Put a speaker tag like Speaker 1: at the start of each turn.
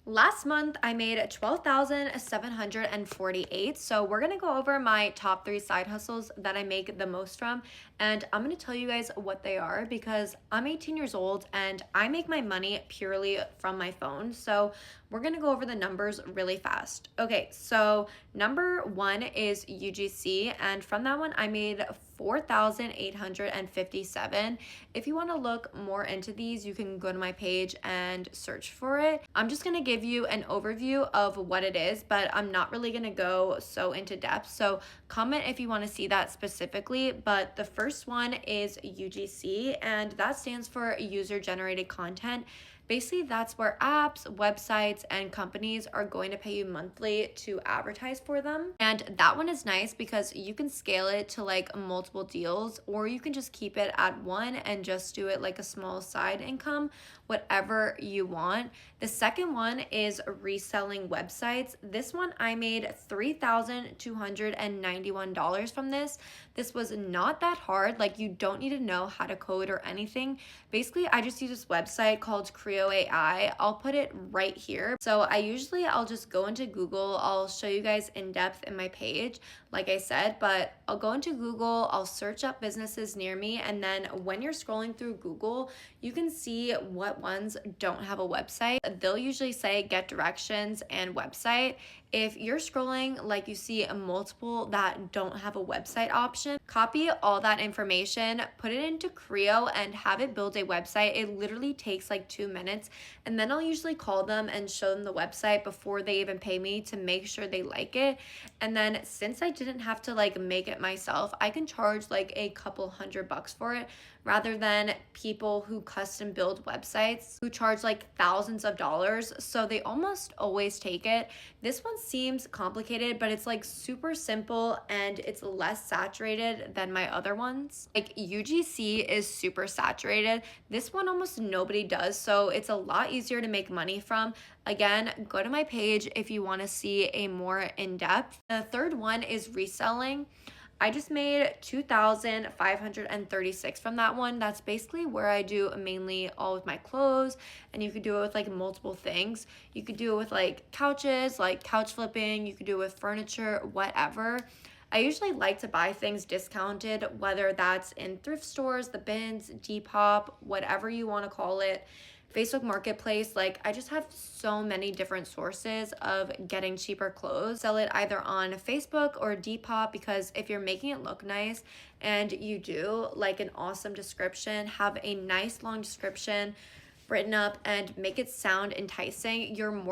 Speaker 1: Last month, I made 12,748. So we're gonna go over my top 3 side hustles that I make the most from, and I'm gonna tell you guys what they are because I'm 18 years old and I make my money purely from my phone. So we're gonna go over the numbers really fast. Okay, so number one is UGC, and from that one, I made 4,857. If you want to look more into these, you can go to my page and search for it. I'm just going to give you an overview of what it is, but I'm not really going to go so into depth. So comment if you want to see that specifically. But the first one is UGC, and that stands for user generated content. Basically, that's where apps, websites, and companies are going to pay you monthly to advertise for them. And that one is nice because you can scale it to like multiple deals, or you can just keep it at one and just do it like a small side income, whatever you want. The second one is reselling websites. This one I made $3,291 from this. This was not that hard. Like, you don't need to know how to code or anything. Basically, I just use this website called Creo AI. I'll put it right here. So I'll just go into Google. I'll show you guys in depth in my page, like I said, but I'll go into Google, I'll search up businesses near me, and then when you're scrolling through Google, you can see what ones don't have a website. They'll usually say get directions and website. If you're scrolling, like you see multiple that don't have a website option, copy all that information, put it into Creo, and have it build a website. It literally takes like 2 minutes, and then I'll usually call them and show them the website before they even pay me to make sure they like it. And then since I didn't have to like make it myself, I can charge like a couple $100 for it, rather than people who custom build websites who charge like thousands of dollars. So they almost always take it. This one seems complicated, but it's like super simple and it's less saturated than my other ones. Like, UGC is super saturated. This one almost nobody does, so it's a lot easier to make money from. Again, go to my page if you want to see a more in-depth. The third one is reselling. I just made 2,536 from that one. That's basically where I do mainly all with my clothes, and you could do it with like multiple things. You could do it with like couches, like couch flipping. You could do it with furniture, whatever. I usually like to buy things discounted, whether that's in thrift stores, the bins, Depop, whatever you want to call it. Facebook Marketplace, like, I just have so many different sources of getting cheaper clothes. Sell it either on Facebook or Depop, because if you're making it look nice and you do like an awesome description, have a nice long description written up and make it sound enticing, you're more